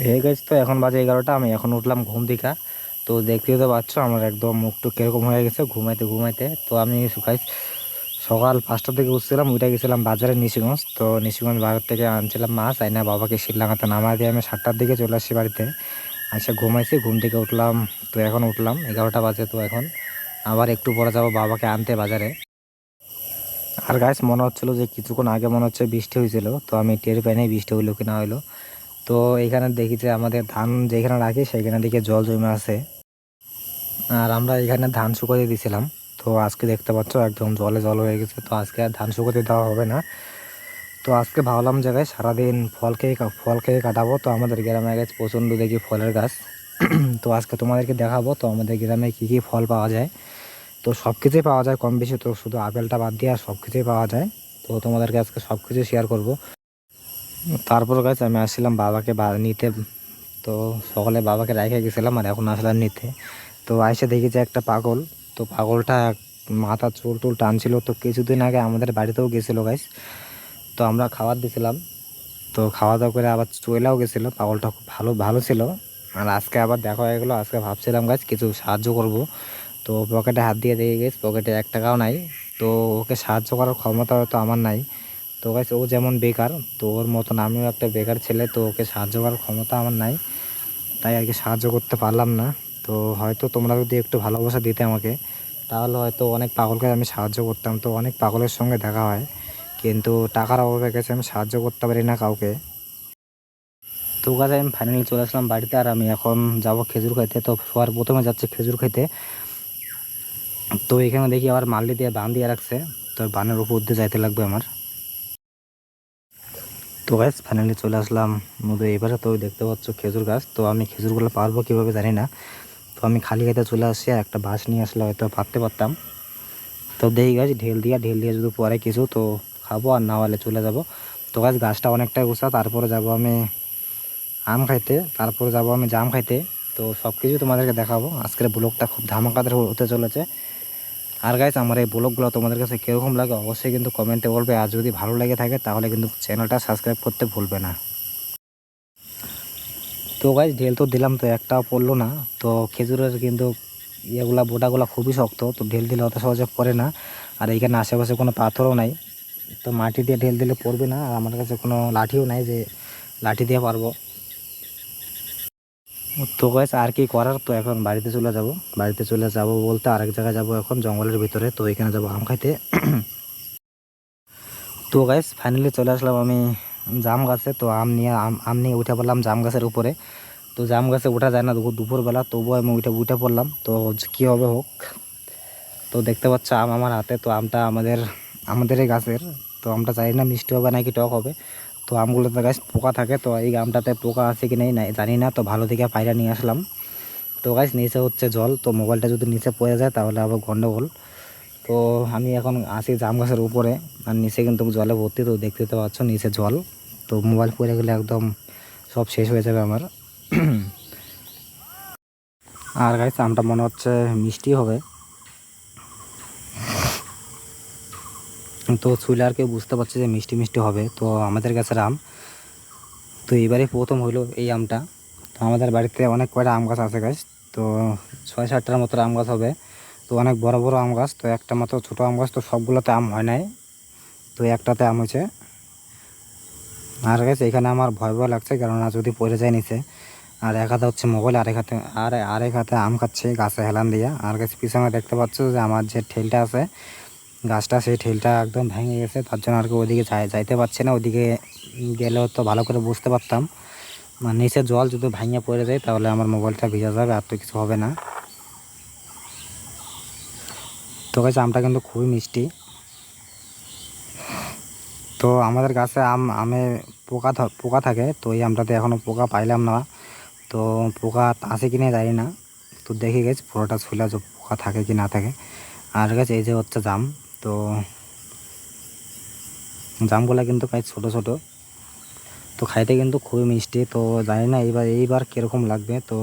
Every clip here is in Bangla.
হয়ে গেছে। তো এখন বাজে 11টা, আমি এখন উঠলাম ঘুম থেকে। তো দেখতেই তো পাচ্ছ আমার একদম মুখটু কীরকম হয়ে গেছে ঘুমাইতে ঘুমাইতে। তো আমি গাইস সকাল 5টার দিকে উঠছিলাম, উঠে গেছিলাম বাজারে নিশিগঞ্জ। তো নিশিগঞ্জ বাজার থেকে আনছিলাম মাছ, আইনা বাবাকে শিলডাঙ্গাতে নামায় দিয়ে আমি 7টার দিকে চলে আসছি বাড়িতে। আচ্ছা ঘুমাইছি, ঘুম থেকে উঠলাম। তো এখন উঠলাম 11টা বাজে। তো এখন আবার একটু পরে যাবো বাবাকে আনতে বাজারে। আর গাইস মনে হচ্ছিলো যে কিছুক্ষণ আগে মনে হচ্ছে বৃষ্টি হয়েছিল, তো আমি টের পাইনি বৃষ্টি হইলো কি না হইলো। তো এখানে দেখি যে আমাদের ধান যেখানে রাখি সেখানে দিকে জল জমে আছে, আর আমরা এখানে ধান শুকাতে দিয়েছিলাম। তো আজকে দেখতে পাচ্ছ একদম জলে জল হয়ে গেছে। তো আজকে আর ধান শুকাতে দেওয়া হবে না। তো আজকে ভাবলাম জায়গায় সারাদিন ফল খেয়ে কাটাবো। তো আমাদের গ্রামে গাছ প্রচণ্ড দেখি ফলের গাছ। তো আজকে তোমাদেরকে দেখাবো তো আমাদের গ্রামে কী কী ফল পাওয়া যায়। তো সব কিছুই পাওয়া যায় কম বেশি, তো শুধু আপেলটা বাদ দিয়ে আর সব কিছুই পাওয়া যায়। তো তোমাদেরকে আজকে সব কিছু শেয়ার করবো। তারপর গাছ আমি আসছিলাম বাবাকে নিতে। তো সকালে বাবাকে রেখে গেছিলাম আর এখন আসলাম নিতে। তো আইসে দেখি যে একটা পাগল, তো পাগলটা মাথা চুল টুল টানছিল। তো কিছুদিন আগে আমাদের বাড়িতেও গেছিলো গাইস। তো আমরা খাবার দিয়েছিলাম, তো খাওয়া দাওয়া করে আবার চলেও গেছিলো। পাগলটা খুব ভালো ভালো ছিল। আর আজকে আবার দেখা হয়ে গেলো। আজকে ভাবছিলাম গাছ কিছু সাহায্য করব। তো পকেটে হাত দিয়ে দেখে গেছি পকেটে 1 টাকাও নাই। তো ওকে সাহায্য করার ক্ষমতা হয়তো আমার নাই। তো গাইস ও যেমন বেকার, তো ওর মতন আমিও একটা বেকার ছেলে। তো ওকে সাহায্য করার ক্ষমতা আমার নাই, তাই আর কি সাহায্য করতে পারলাম না। তো হয়তো তোমরা যদি একটু ভালোবাসা দিতে আমাকে, তাহলে হয়তো অনেক পাগলকে আমি সাহায্য করতাম। তো অনেক পাগলের সঙ্গে দেখা হয়, কিন্তু টাকার অভাবে গেছে আমি সাহায্য করতে পারি না কাউকে। তো কাজে আমি ফাইনালি চলে আসলাম বাড়িতে, আর আমি এখন যাব খেজুর খাইতে। তো সবার প্রথমে যাচ্ছে খেজুর খাইতে। তো এখানে দেখি আবার মাল্লি দিয়ে বান দিয়ে রাখছে, তো বানের উপর দিয়ে যাইতে লাগবে আমার। তো গাছ ফাইনালি চলে আসলাম নদী এবারে। তো দেখতে পাচ্ছ খেজুর গাছ। তো আমি খেজুরগুলো পারবো কীভাবে জানি না। তো আমি খালি হাতে চলে আসছি, আর একটা বাঁশ নিয়ে আসলে হয়তো পারতে পারতাম। তো দেখি গাছ ঢেল দিয়ে যদি পরে কিছু তো খাবো, আর না হলে চলে যাব। তো গাছটা অনেকটাই উঁচা। তারপরে যাব আমি আম খাইতে, তারপরে যাব আমি জাম খাইতে। তো সব কিছু তোমাদেরকে দেখাবো। আজকের ব্লগটা খুব ধামাকাদার হতে চলেছে। আর গাইস আমার এই ব্লগগুলো তোমাদের কাছে কীরকম লাগে অবশ্যই কিন্তু কমেন্টে বলবে। আর যদি ভালো লেগে থাকে তাহলে কিন্তু চ্যানেলটা সাবস্ক্রাইব করতে ভুলবে না। তো গাইস ঢেল তো দিলাম, তো একটাও পড়লো না। তো খেজুরের কিন্তু ইয়েগুলা বোটাগুলো খুবই শক্ত, তো ঢেল দিলে অত সহজে পড়ে না। আর এইখানে আশেপাশে কোনো পাথরও নাই, তো মাটি দিয়ে ঢেল দিলে পড়বে না। আর আমার কাছে কোনো লাঠিও নাই যে লাঠি দিয়ে পারবো। তো গাইস আর কি করার, তো এখন বাড়িতে চলে যাব। বাড়িতে চলে যাব বলতে আরেক জায়গায় যাব, এখন জঙ্গলের ভিতরে। তো এখানে যাব আম খাইতে। তো গাইস ফাইনালি চলে আসলাম আমি জাম গাছে। তো আম নিয়ে উঠে পড়লাম জাম গাছের উপরে। তো জাম গাছে ওঠা যায় না দুপুরবেলা, তবুও আমি উঠে পড়লাম। তো কী হবে হোক। তো দেখতে পাচ্ছ আম আমার হাতে। তো আমটা আমাদের এই গাছের। তো আমটা জানি না মিষ্টি হবে নাকি টক হবে। তো আমগুলোতে গাছ পোকা থাকে, তো এই আমটাতে পোকা আছে কি নেই জানি না। তো ভালো দিকে পায়রা নিয়ে আসলাম। তো গাছ নিচে হচ্ছে জল, তো মোবাইলটা যদি নিচে পড়ে যায় তাহলে আবার গন্ডগোল। তো আমি এখন আসি জাম গাছের উপরে, আর নিচে কিন্তু জলে ভর্তি। তো দেখতে তো পাচ্ছ নিচে জল। তো মোবাইল পড়ে গেলে একদম সব শেষ হয়ে যাবে আমার। আর গাইস আমটা মনে হচ্ছে মিষ্টি হবে। তো ছুইলে আর কেউ বুঝতে পারছে যে মিষ্টি মিষ্টি হবে। তো আমাদের কাছে আম তো এবারে প্রথম হইলো এই আমটা। তো আমাদের বাড়িতে অনেক কয়টা আম গাছ আছে গাছ। তো 6-7টার মতো আম গাছ হবে। তো অনেক বড় বড় আম গাছ, তো একটা মাত্র ছোটো আম গাছ। তো সবগুলোতে আম হয় নাই, তো একটাতে আম হয়েছে। আর গেছে এখানে আমার ভয় ভয় লাগছে, কেননা যদি পড়ে যায় নিচে। আর এক হাতে হচ্ছে মোবাইল, আরেক হাতে আম খাচ্ছে গাছে হেলান দিয়া। আর গাছ পিছনে দেখতে পাচ্ছ যে আমার যে ঠেলটা আছে গাছটা, সেই ঠেলটা একদম ভেঙে গেছে। তার জন্য আর কি ওইদিকে যাইতে পারছি না। ওইদিকে গেলেও তো ভালো করে বুঝতে পারতাম। মানে নিচে জল যদি ভাঙিয়ে পড়ে যায় তাহলে আমার মোবাইলটা ভিজা যাবে, আর তো কিছু হবে না। তো গাছ আমটা কিন্তু খুবই মিষ্টি। তো আমাদের গাছে আমে পোকা থাকে। তো এই আমটাতে এখনও পোকা পাইলাম না। তো পোকা আছে কি না জানি না। তো দেখে গেছি পুরোটা ছুলে যে পোকা থাকে কি না থাকে। আর গেছে এই যে হচ্ছে জাম। তো জামগুলা কিন্তু প্রায় ছোটো ছোটো, তো খাইতে কিন্তু খুবই মিষ্টি। তো জানি না এইবার কীরকম লাগবে। তো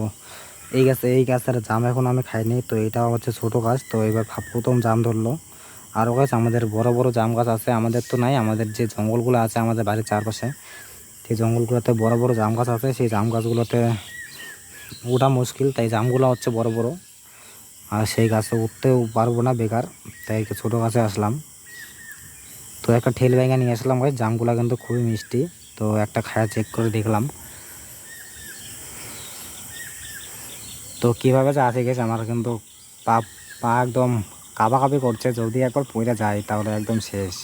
এই গাছের জাম এখন আমি খাইনি। তো এটা হচ্ছে ছোটো গাছ। তো এবার প্রথম জাম ধরলো। আরও গাছ আমাদের বড় বড় জাম গাছ আছে, আমাদের তো নাই। আমাদের যে জঙ্গলগুলো আছে আমাদের বাড়ির চারপাশে, তো সেই জঙ্গলগুলোতে বড় বড় জাম গাছ আছে, সেই জাম গাছগুলোতে ওঠা মুশকিল, তাই জামগুলো হচ্ছে বড় বড়, আর সেই গাছে উঠতেও পারবো না বেকার, তাই ছোটো গাছে আসলাম। তো একটা ঠেল ভেঙে নিয়ে আসলাম গাছ, জামগুলো কিন্তু খুবই মিষ্টি। তো একটা খায়া চেক করে দেখলাম। তো কীভাবে যে আসে গেছে, আমার কিন্তু পা পা একদম কাঁপাকাঁপি করছে, যদি একবার পড়ে যায় তাহলে একদম শেষ।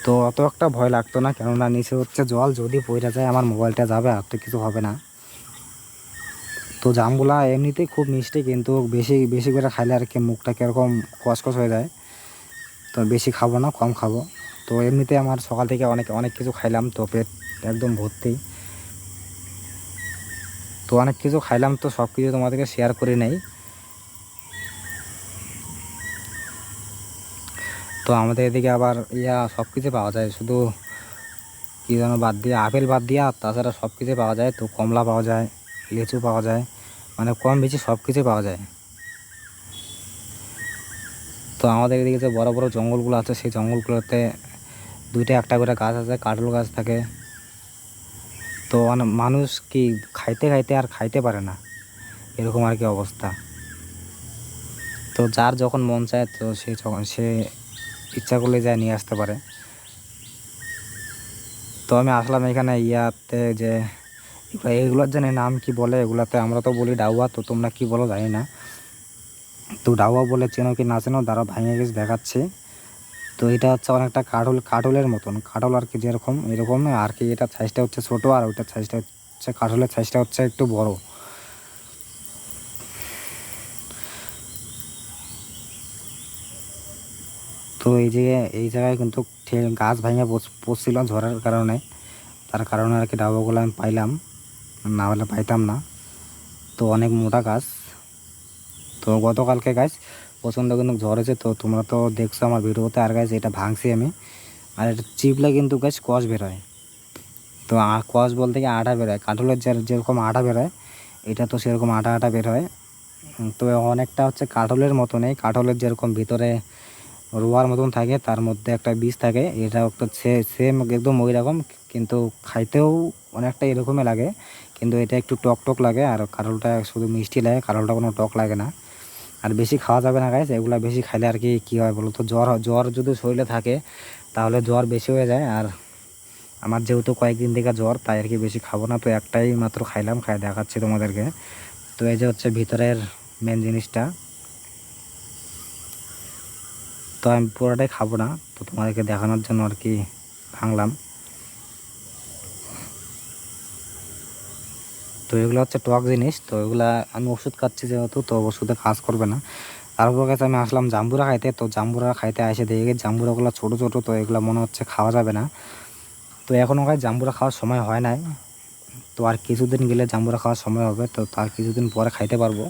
তো অত একটা ভয় লাগতো না, কেননা নিচে হচ্ছে জল, যদি পড়ে যায় আমার মোবাইলটা যাবে, আর তো কিছু হবে না। তো জামগুলা এমনিতেই খুব মিষ্টি, কিন্তু বেশি বেশি করে খাইলে আর কি মুখটা কীরকম কসকস হয়ে যায়। তো বেশি খাবো না, কম খাবো। তো এমনিতে আমার সকাল থেকে অনেক অনেক কিছু খাইলাম, তো পেট একদম ভর্তি। তো অনেক কিছু খাইলাম, তো সব কিছু তোমাদেরকে শেয়ার করে নেই। তো আমাদের এদিকে আবার সব কিছু পাওয়া যায়, শুধু কী যেন বাদ দিয়ে, আপেল বাদ দিয়ে আর তাছাড়া সব কিছু পাওয়া যায়। তো কমলা পাওয়া যায়, লিচু পাওয়া যায়, মানে কম বেশি সব কিছুই পাওয়া যায়। তো আমাদের এদিকে যে বড় বড় জঙ্গলগুলো আছে, সেই জঙ্গলগুলোতে দুইটা একটা করে গাছ আছে, কাঁঠাল গাছ থাকে। তো মানুষ কি খাইতে খাইতে আর খাইতে পারে না, এরকম আর কি অবস্থা। তো যার যখন মন চায়, তো সে ইচ্ছা করলে যায় নিয়ে আসতে পারে। তো আমি আসলাম এখানে যে এগুলোর জানি নাম কি বলে, এগুলাতে আমরা তো বলি ডাউয়া, তো তোমরা কি বলো জানি না। তো ডাউয়া বলে চেনো কি না চেনো, দ্বারা ভাঙে গেছে দেখাচ্ছে। তো এটা হচ্ছে অনেকটা কাঠলের মতন, কাঠল আর কি যেরকম এরকম আর কি। এটার সাইজটা হচ্ছে ছোটো, আর ওইটার সাইজটা হচ্ছে, কাঠলের সাইজটা হচ্ছে একটু বড়। তো এই জায়গায় কিন্তু গাছ ভাঙে পড়ছিল ঝড়ের কারণে, তার কারণে আর কি ডাবাগুলো আমি পাইলাম, না হলে পাইতাম না। তো অনেক মোটা গাছ। তো গতকালকে গাছ প্রচণ্ড কিন্তু ঝড় হয়েছে, তো তোমরা তো দেখছো আমার ভিডিওতে। আর গাছ এটা ভাঙছি আমি, আর এটা চিপলে কিন্তু গাছ কষ বেরোয়। তো কষ বলতে কি আঠা বেরোয়, কাঠলের যেরকম আঠা বেরোয়, এটা তো সেরকম আঠা আঠা বের হয়। তো অনেকটা হচ্ছে কাঠলের মতনই, কাঠলের যেরকম ভিতরে রোয়ার মতন থাকে, তার মধ্যে একটা বীজ থাকে, এটা একটা সেম একদম ওই রকম, কিন্তু খাইতেও অনেকটা এরকমই লাগে, কিন্তু এটা একটু টক টক লাগে। আর কাঠলটা শুধু মিষ্টি লাগে, কাঠলটা কোনো টক লাগে না। আর বেশি খাওয়া যাবে না গাইস, এগুলো বেশি খাইলে আর কি কী হয় বলো তো, জ্বর যদি শরীরে থাকে তাহলে জ্বর বেশি হয়ে যায়। আর আমার যেহেতু কয়েকদিন থেকে জ্বর, তাই আর কি বেশি খাবো না। তো একটাই মাত্র খাইলাম, খাই দেখাচ্ছি তোমাদেরকে। তো এই যে হচ্ছে ভিতরের মেন জিনিসটা, তো আমি পুরোটাই খাবো না, তো তোমাদেরকে দেখানোর জন্য আর কি ভাঙলাম। তো এগুলো হচ্ছে টক জিনিস, তো এগুলা আমি ওষুধ খাচ্ছি যেহেতু, তো ওষুধে কাজ করবে না। তারপর কাছে আমি আসলাম জাম্বুরা খাইতে, তো জাম্বুরা খাইতে এসে দেখে জাম্বুরাগুলো ছোটো ছোটো, তো এগুলো মনে হচ্ছে খাওয়া যাবে না। তো এখনও গাছ জাম্বুরা খাওয়ার সময় হয় নাই, তো আর কিছুদিন গেলে জাম্বুরা খাওয়ার সময় হবে, তো তার কিছুদিন পরে খাইতে পারবো।